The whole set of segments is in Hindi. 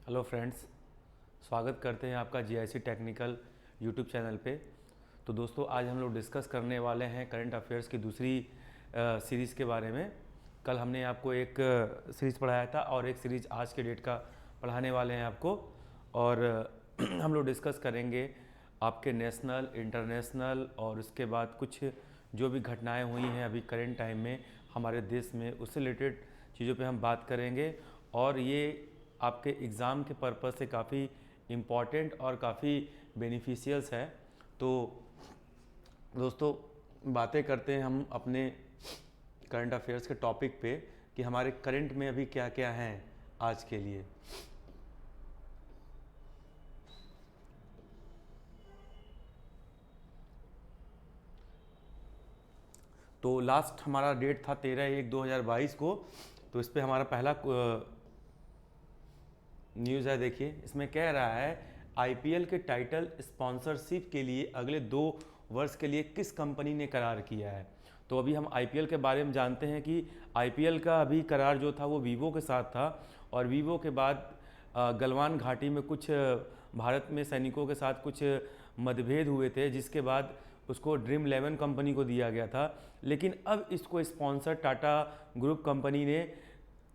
हेलो फ्रेंड्स, स्वागत करते हैं आपका जीआईसी टेक्निकल यूट्यूब चैनल पे। तो दोस्तों, आज हम लोग डिस्कस करने वाले हैं करंट अफेयर्स की दूसरी सीरीज़ के बारे में। कल हमने आपको एक सीरीज़ पढ़ाया था और एक सीरीज़ आज के डेट का पढ़ाने वाले हैं आपको। और हम लोग डिस्कस करेंगे आपके नेशनल, इंटरनेशनल और उसके बाद कुछ जो भी घटनाएं हुई हैं अभी करंट टाइम में हमारे देश में, उससे रिलेटेड चीज़ों पे हम बात करेंगे। और ये आपके एग्ज़ाम के पर्पज़ से काफ़ी इम्पॉर्टेंट और काफ़ी बेनिफिशियल्स है। तो दोस्तों, बातें करते हैं हम अपने करंट अफेयर्स के टॉपिक पे कि हमारे करंट में अभी क्या क्या हैं आज के लिए। तो लास्ट हमारा डेट था 13/1/2022 को। तो इस पर हमारा पहला न्यूज़ है। देखिए, इसमें कह रहा है आईपीएल के टाइटल स्पॉन्सरशिप के लिए अगले 2 वर्ष के लिए किस कंपनी ने करार किया है। तो अभी हम आईपीएल के बारे में जानते हैं कि आईपीएल का अभी करार जो था वो वीवो के साथ था। और वीवो के बाद गलवान घाटी में कुछ भारत में सैनिकों के साथ कुछ मतभेद हुए थे, जिसके बाद उसको ड्रीम 11 कंपनी को दिया गया था। लेकिन अब इसको स्पॉन्सर टाटा ग्रुप कंपनी ने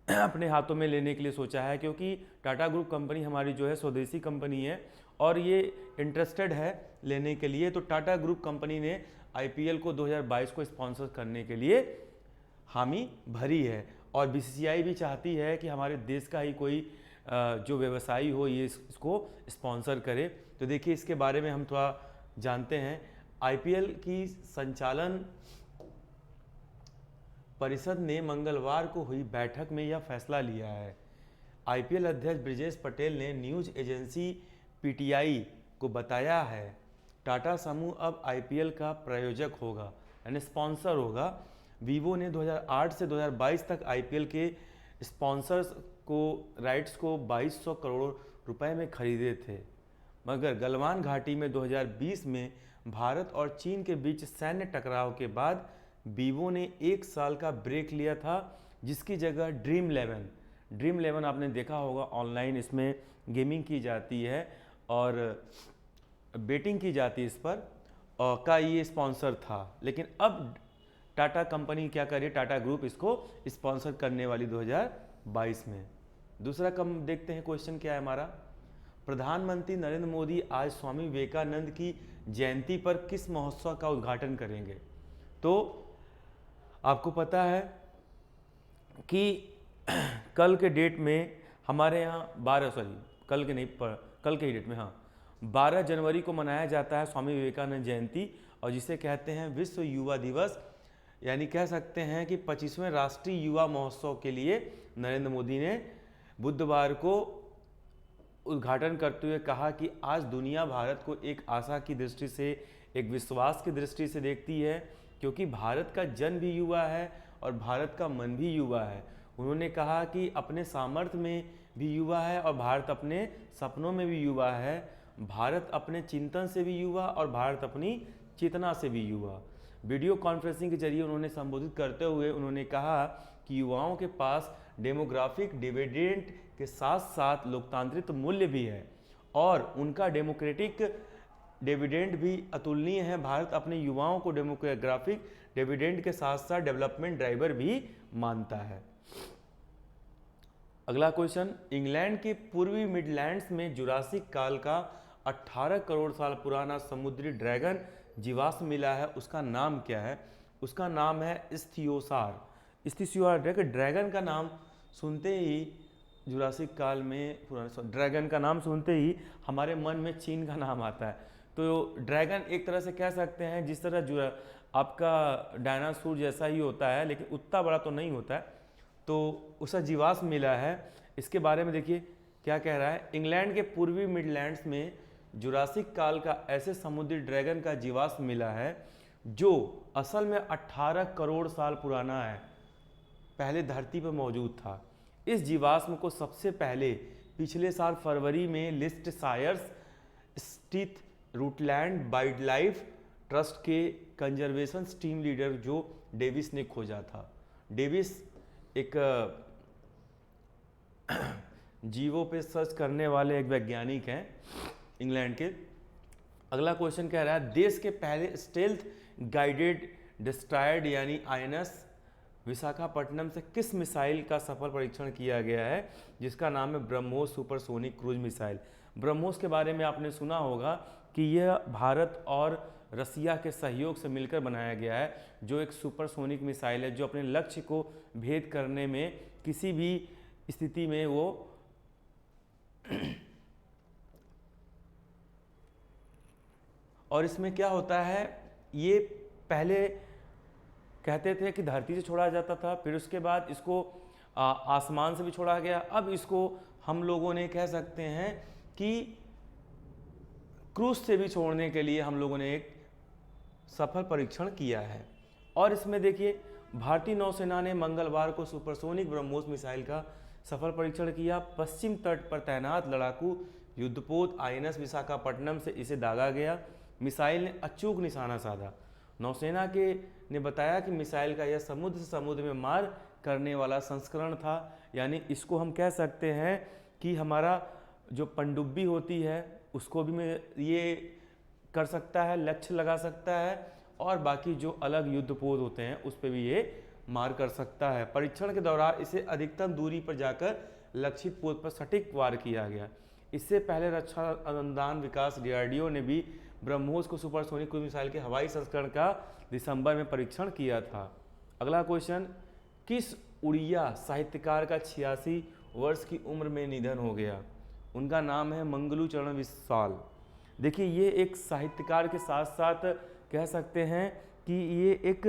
अपने हाथों में लेने के लिए सोचा है, क्योंकि टाटा ग्रुप कंपनी हमारी जो है स्वदेशी कंपनी है और ये इंटरेस्टेड है लेने के लिए। तो टाटा ग्रुप कंपनी ने आईपीएल को 2022 को स्पॉन्सर करने के लिए हामी भरी है। और बीसीसीआई भी चाहती है कि हमारे देश का ही कोई जो व्यवसायी हो ये इसको स्पॉन्सर करे। तो देखिए, इसके बारे में हम थोड़ा जानते हैं। आईपीएल की संचालन परिषद ने मंगलवार को हुई बैठक में यह फैसला लिया है। आईपीएल अध्यक्ष ब्रिजेश पटेल ने न्यूज एजेंसी पीटीआई को बताया है टाटा समूह अब आईपीएल का प्रायोजक होगा, यानी स्पॉन्सर होगा। वीवो ने 2008 से 2022 तक आईपीएल के स्पॉन्सर्स को राइट्स को 2200 करोड़ रुपए में खरीदे थे। मगर गलवान घाटी में 2020 में भारत और चीन के बीच सैन्य टकराव के बाद वीवो ने 1 साल का ब्रेक लिया था, जिसकी जगह ड्रीम 11 आपने देखा होगा ऑनलाइन, इसमें गेमिंग की जाती है और बेटिंग की जाती है इस पर, का ये स्पॉन्सर था। लेकिन अब टाटा कंपनी क्या कर रही है, टाटा ग्रुप इसको स्पॉन्सर करने वाली 2022 में। दूसरा कम देखते हैं क्वेश्चन क्या है हमारा। प्रधानमंत्री नरेंद्र मोदी आज स्वामी विवेकानंद की जयंती पर किस महोत्सव का उद्घाटन करेंगे। तो आपको पता है कि कल के डेट में हमारे यहाँ 12 सॉरी कल के नहीं कल के ही डेट में 12 जनवरी को मनाया जाता है स्वामी विवेकानंद जयंती, और जिसे कहते हैं विश्व युवा दिवस। यानी कह सकते हैं कि 25वें राष्ट्रीय युवा महोत्सव के लिए नरेंद्र मोदी ने बुधवार को उद्घाटन करते हुए कहा कि आज दुनिया भारत को एक आशा की दृष्टि से, एक विश्वास की दृष्टि से देखती है, क्योंकि भारत का जन भी युवा है और भारत का मन भी युवा है। उन्होंने कहा कि अपने सामर्थ्य में भी युवा है और भारत अपने सपनों में भी युवा है। भारत अपने चिंतन से भी युवा और भारत अपनी चेतना से भी युवा। वीडियो कॉन्फ्रेंसिंग के जरिए उन्होंने संबोधित करते हुए उन्होंने कहा कि युवाओं के पास डेमोग्राफिक डिविडेंड के साथ साथ लोकतांत्रिक मूल्य भी है और उनका डेमोक्रेटिक डिविडेंड भी अतुलनीय है। भारत अपने युवाओं को डेमोग्राफिक डिविडेंड के साथ साथ डेवलपमेंट ड्राइवर भी मानता है। अगला क्वेश्चन, इंग्लैंड के पूर्वी मिडलैंड्स में जुरासिक काल का 18 करोड़ साल पुराना समुद्री ड्रैगन जीवाश्म मिला है, उसका नाम क्या है। उसका नाम है इस्थियोसार। ड्रैगन का नाम सुनते ही जुरासिक काल में पुराना ड्रैगन का नाम सुनते ही हमारे मन में चीन का नाम आता है। तो ड्रैगन एक तरह से कह सकते हैं जिस तरह आपका डायनासोर जैसा ही होता है, लेकिन उतना बड़ा तो नहीं होता है। तो उसका जीवाश्म मिला है। इसके बारे में देखिए क्या कह रहा है। इंग्लैंड के पूर्वी मिडलैंड्स में जुरासिक काल का ऐसे समुद्री ड्रैगन का जीवाश्म मिला है जो असल में 18 करोड़ साल पुराना है, पहले धरती पर मौजूद था। इस जीवाश्म को सबसे पहले पिछले साल फरवरी में लिस्टशायर स्थित रूटलैंड वाइल्डलाइफ ट्रस्ट के कंजर्वेशन टीम लीडर जो डेविस ने खोजा था। डेविस एक जीवों पे सर्च करने वाले एक वैज्ञानिक हैं इंग्लैंड के। अगला क्वेश्चन कह रहा है देश के पहले स्टेल्थ गाइडेड डिस्ट्रॉयड यानी आईएनएस विशाखापट्टनम से किस मिसाइल का सफल परीक्षण किया गया है, जिसका नाम है BrahMos supersonic cruise missile. BrahMos के बारे में आपने सुना होगा कि यह भारत और रसिया के सहयोग से मिलकर बनाया गया है, जो एक सुपरसोनिक मिसाइल है जो अपने लक्ष्य को भेद करने में किसी भी स्थिति में वो और इसमें क्या होता है, ये पहले कहते थे कि धरती से छोड़ा जाता था, फिर उसके बाद इसको आसमान से भी छोड़ा गया, अब इसको हम लोगों ने कह सकते हैं कि क्रूज से भी छोड़ने के लिए हम लोगों ने एक सफल परीक्षण किया है। और इसमें देखिए भारतीय नौसेना ने मंगलवार को सुपरसोनिक ब्रह्मोस मिसाइल का सफल परीक्षण किया। पश्चिम तट पर तैनात लड़ाकू युद्धपोत आईएनएस विशाखापट्टनम से इसे दागा गया। मिसाइल ने अचूक निशाना साधा। नौसेना के ने बताया कि मिसाइल का यह समुद्र से समुद्र में मार करने वाला संस्करण था, यानी इसको हम कह सकते हैं कि हमारा जो पनडुब्बी होती है उसको भी में ये कर सकता है, लक्ष्य लगा सकता है, और बाकी जो अलग युद्धपोत होते हैं उस पर भी ये मार कर सकता है। परीक्षण के दौरान इसे अधिकतम दूरी पर जाकर लक्षित पोत पर सटीक वार किया गया। इससे पहले रक्षा अनुसंधान विकास डीआरडीओ ने भी ब्रह्मोस को सुपरसोनिक क्रूज मिसाइल के हवाई संस्करण का दिसंबर में परीक्षण किया था। अगला क्वेश्चन, किस उड़िया साहित्यकार का 86 वर्ष की उम्र में निधन हो गया? उनका नाम है मंगलू चरण विशाल। देखिए ये एक साहित्यकार के साथ साथ कह सकते हैं कि ये एक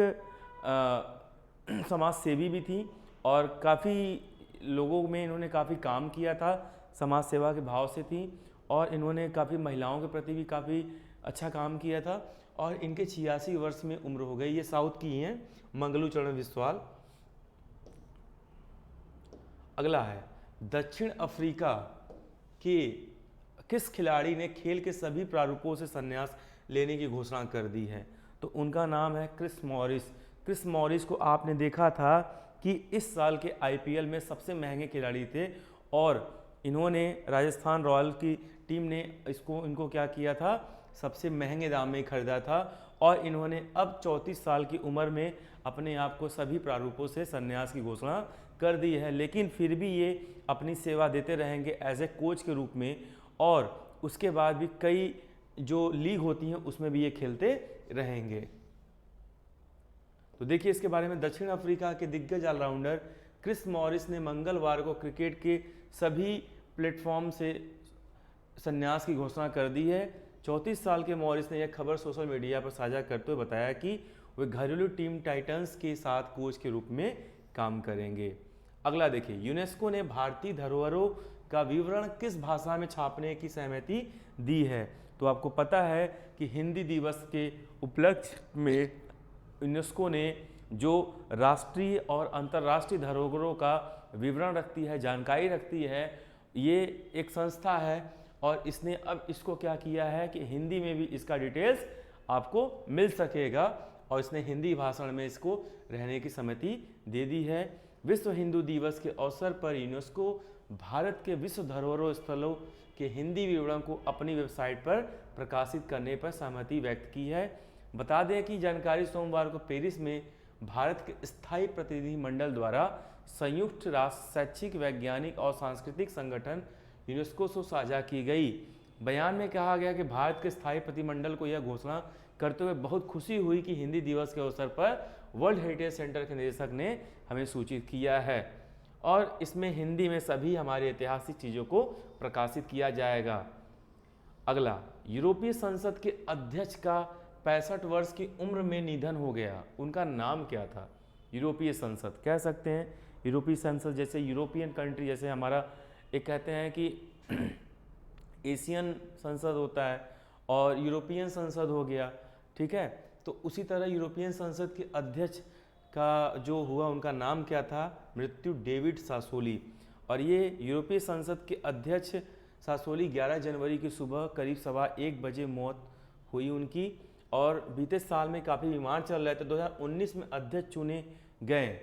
समाज सेवी भी थी और काफ़ी लोगों में इन्होंने काफ़ी काम किया था, समाज सेवा के भाव से थी, और इन्होंने काफ़ी महिलाओं के प्रति भी काफ़ी अच्छा काम किया था, और इनके 86 वर्ष में उम्र हो गई। ये साउथ की ही हैं, मंगलू चरण विशाल। अगला है दक्षिण अफ्रीका के किस खिलाड़ी ने खेल के सभी प्रारूपों से संन्यास लेने की घोषणा कर दी है? तो उनका नाम है क्रिस मॉरिस। क्रिस मॉरिस को आपने देखा था कि इस साल के आईपीएल में सबसे महंगे खिलाड़ी थे, और इन्होंने राजस्थान रॉयल की टीम ने इनको क्या किया था, सबसे महंगे दाम में खरीदा था, और इन्होंने अब 34 साल की उम्र में अपने आप को सभी प्रारूपों से संन्यास की घोषणा कर दी है। लेकिन फिर भी ये अपनी सेवा देते रहेंगे एज ए कोच के रूप में, और उसके बाद भी कई जो लीग होती हैं उसमें भी ये खेलते रहेंगे। तो देखिए इसके बारे में, दक्षिण अफ्रीका के दिग्गज ऑलराउंडर क्रिस मॉरिस ने मंगलवार को क्रिकेट के सभी प्लेटफॉर्म से संन्यास की घोषणा कर दी है। 34 साल के मॉरिस ने यह खबर सोशल मीडिया पर साझा करते हुए बताया कि वे घरेलू टीम टाइटंस के साथ कोच के रूप में काम करेंगे। अगला देखिए, यूनेस्को ने भारतीय धरोहरों का विवरण किस भाषा में छापने की सहमति दी है? तो आपको पता है कि हिंदी दिवस के उपलक्ष्य में यूनेस्को ने जो राष्ट्रीय और अंतर्राष्ट्रीय धरोहरों का विवरण रखती है, जानकारी रखती है, ये एक संस्था है, और इसने अब इसको क्या किया है कि हिंदी में भी इसका डिटेल्स आपको मिल सकेगा, और इसने हिंदी भाषण में इसको रहने की सहमति दे दी है। विश्व हिंदू दिवस के अवसर पर यूनेस्को भारत के विश्व धरोहर स्थलों के हिंदी विवरण को अपनी वेबसाइट पर प्रकाशित करने पर सहमति व्यक्त की है। बता दें कि जानकारी सोमवार को पेरिस में भारत के स्थायी प्रतिनिधि मंडल द्वारा संयुक्त राष्ट्र शैक्षिक, वैज्ञानिक और सांस्कृतिक संगठन यूनेस्को से साझा की गई। बयान में कहा गया कि भारत के स्थायी प्रतिनिधिमंडल को यह घोषणा करते हुए बहुत खुशी हुई कि हिंदी दिवस के अवसर पर वर्ल्ड हेरिटेज सेंटर के निदेशक ने हमें सूचित किया है, और इसमें हिंदी में सभी हमारी ऐतिहासिक चीज़ों को प्रकाशित किया जाएगा। अगला, यूरोपीय संसद के अध्यक्ष का 65 वर्ष की उम्र में निधन हो गया। उनका नाम क्या था? यूरोपीय संसद कह सकते हैं, यूरोपीय संसद जैसे यूरोपियन कंट्री, जैसे हमारा एक कहते हैं कि एशियन संसद होता है और यूरोपियन संसद हो गया, ठीक है। तो उसी तरह यूरोपियन संसद के अध्यक्ष का जो हुआ, उनका नाम क्या था? मृत्यु डेविड सासोली। और ये यूरोपीय संसद के अध्यक्ष सासोली 11 जनवरी की सुबह करीब 1:15 बजे मौत हुई उनकी, और बीते साल में काफ़ी बीमार चल रहे थे। 2019 में अध्यक्ष चुने गए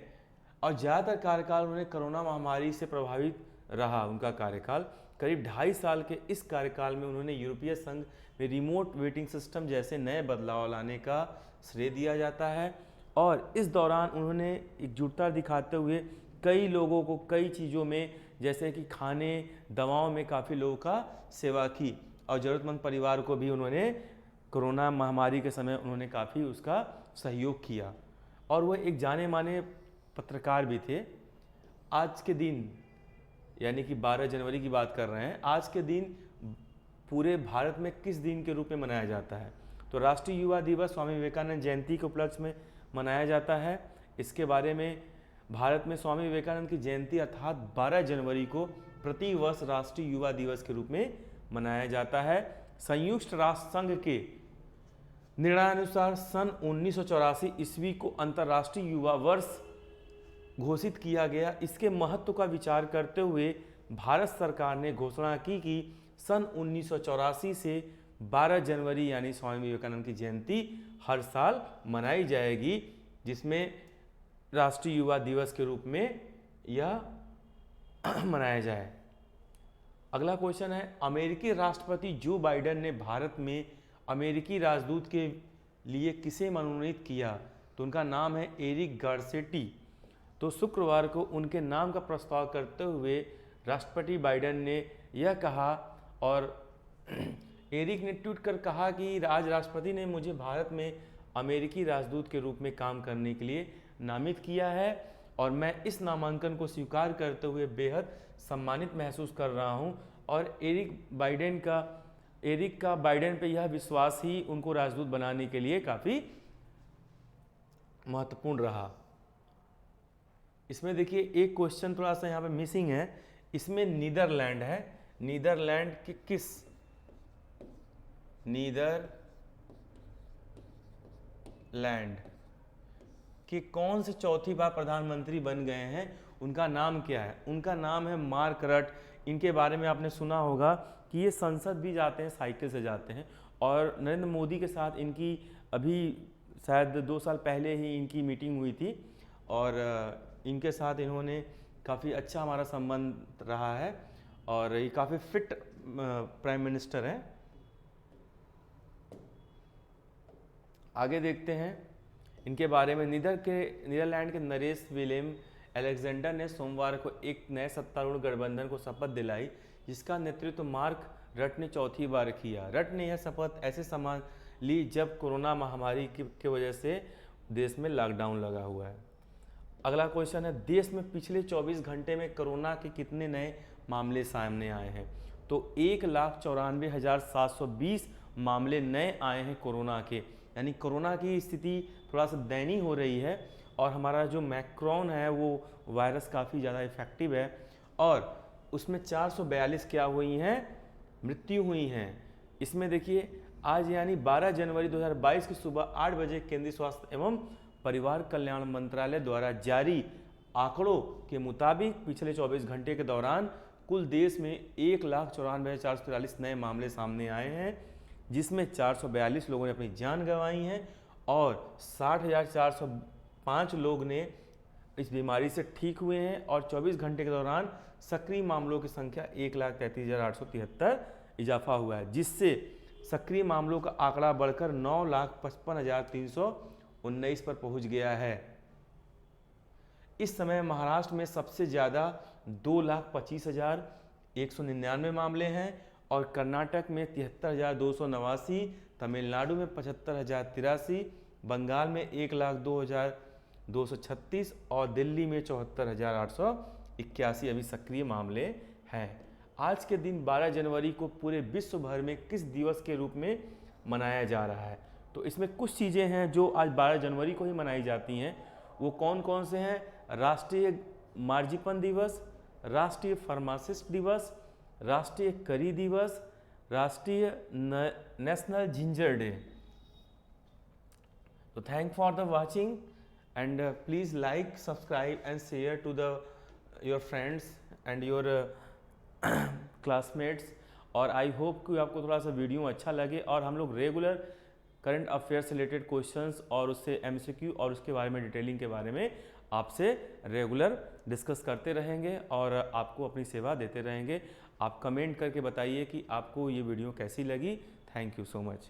और ज़्यादातर कार्यकाल उन्होंने कोरोना महामारी से प्रभावित रहा उनका कार्यकाल। करीब 2.5 साल के इस कार्यकाल में उन्होंने यूरोपीय संघ में रिमोट वेटिंग सिस्टम जैसे नए बदलाव लाने का श्रेय दिया जाता है। और इस दौरान उन्होंने एकजुटता दिखाते हुए कई लोगों को कई चीज़ों में, जैसे कि खाने दवाओं में काफ़ी लोगों का सेवा की, और ज़रूरतमंद परिवार को भी उन्होंने कोरोना महामारी के समय उन्होंने काफ़ी उसका सहयोग किया। और वह एक जाने माने पत्रकार भी थे। आज के दिन यानी कि 12 जनवरी की बात कर रहे हैं, आज के दिन पूरे भारत में किस दिन के रूप में मनाया जाता है? तो राष्ट्रीय युवा दिवस स्वामी विवेकानंद जयंती के उपलक्ष्य में मनाया जाता है। इसके बारे में भारत में स्वामी विवेकानंद की जयंती अर्थात 12 जनवरी को प्रतिवर्ष राष्ट्रीय युवा दिवस के रूप में मनाया जाता है। संयुक्त राष्ट्र संघ के निर्णयानुसार सन 1984 ईस्वी को अंतर्राष्ट्रीय युवा वर्ष घोषित किया गया। इसके महत्व का विचार करते हुए भारत सरकार ने घोषणा की कि सन 1984 से 12 जनवरी यानी स्वामी विवेकानंद की जयंती हर साल मनाई जाएगी, जिसमें राष्ट्रीय युवा दिवस के रूप में यह मनाया जाए। अगला क्वेश्चन है, अमेरिकी राष्ट्रपति जो बाइडेन ने भारत में अमेरिकी राजदूत के लिए किसे मनोनीत किया? तो उनका नाम है एरिक गारसेटी। तो शुक्रवार को उनके नाम का प्रस्ताव करते हुए राष्ट्रपति बाइडेन ने यह कहा, और एरिक ने ट्वीट कर कहा कि आज राष्ट्रपति ने मुझे भारत में अमेरिकी राजदूत के रूप में काम करने के लिए नामित किया है, और मैं इस नामांकन को स्वीकार करते हुए बेहद सम्मानित महसूस कर रहा हूं। और एरिक का बाइडेन पे यह विश्वास ही उनको राजदूत बनाने के लिए काफ़ी महत्वपूर्ण रहा। इसमें देखिए एक क्वेश्चन थोड़ा सा यहाँ पे मिसिंग है। इसमें नीदरलैंड है, नीदरलैंड के किस नीदरलैंड के कौन से चौथी बार प्रधानमंत्री बन गए हैं, उनका नाम क्या है? उनका नाम है मार्क रट। इनके बारे में आपने सुना होगा कि ये संसद भी जाते हैं, साइकिल से जाते हैं, और नरेंद्र मोदी के साथ इनकी अभी शायद 2 साल पहले ही इनकी मीटिंग हुई थी, और इनके साथ इन्होंने काफ़ी अच्छा हमारा संबंध रहा है, और ये काफ़ी फिट प्राइम मिनिस्टर हैं। आगे देखते हैं इनके बारे में। नीदरलैंड के नरेश विलेम अलेक्जेंडर ने सोमवार को एक नए सत्तारूढ़ गठबंधन को शपथ दिलाई, जिसका नेतृत्व मार्क रट ने चौथी बार किया। रट ने यह शपथ ऐसे संभाल ली जब कोरोना महामारी की वजह से देश में लॉकडाउन लगा हुआ है। अगला क्वेश्चन है, देश में पिछले 24 घंटे में कोरोना के कितने नए मामले सामने आए हैं? तो 1,94,720 मामले नए आए हैं कोरोना के, यानी कोरोना की स्थिति थोड़ा सा दयनीय हो रही है, और हमारा जो मैक्रोन है वो वायरस काफ़ी ज़्यादा इफेक्टिव है, और उसमें 442 क्या हुई हैं? मृत्यु हुई हैं। इसमें देखिए आज यानी 12 जनवरी 2022 की सुबह 8 बजे केंद्रीय स्वास्थ्य एवं परिवार कल्याण मंत्रालय द्वारा जारी आंकड़ों के मुताबिक पिछले 24 घंटे के दौरान कुल देश में 1,94,443 नए मामले सामने आए हैं, जिसमें 442 लोगों ने अपनी जान गंवाई है, और 60,405 लोग ने इस बीमारी से ठीक हुए हैं, और 24 घंटे के दौरान सक्रिय मामलों की संख्या 1,33,873 इजाफा हुआ है, जिससे सक्रिय मामलों का आंकड़ा बढ़कर 9,55,319 पर पहुंच गया है। इस समय महाराष्ट्र में सबसे ज़्यादा 2,25,199 मामले हैं, और कर्नाटक में 73,289, तमिलनाडु में 75,083, बंगाल में 1,02,236 और दिल्ली में 74,881 अभी सक्रिय मामले हैं। आज के दिन 12 जनवरी को पूरे विश्व भर में किस दिवस के रूप में मनाया जा रहा है? तो इसमें कुछ चीज़ें हैं जो आज 12 जनवरी को ही मनाई जाती हैं। वो कौन कौन से हैं? राष्ट्रीय मार्जिपन दिवस, राष्ट्रीय फार्मासिस्ट दिवस, राष्ट्रीय करी दिवस, राष्ट्रीय नेशनल जिंजर डे। तो thank for the watching, and please like, subscribe and share to your friends and your classmates. और आई होप कि आपको थोड़ा सा वीडियो अच्छा लगे, और हम लोग रेगुलर करंट अफेयर्स से रिलेटेड क्वेश्चंस और उससे MCQ और उसके बारे में डिटेलिंग के बारे में आपसे रेगुलर डिस्कस करते रहेंगे और आपको अपनी सेवा देते रहेंगे। आप कमेंट करके बताइए कि आपको ये वीडियो कैसी लगी। Thank you so much.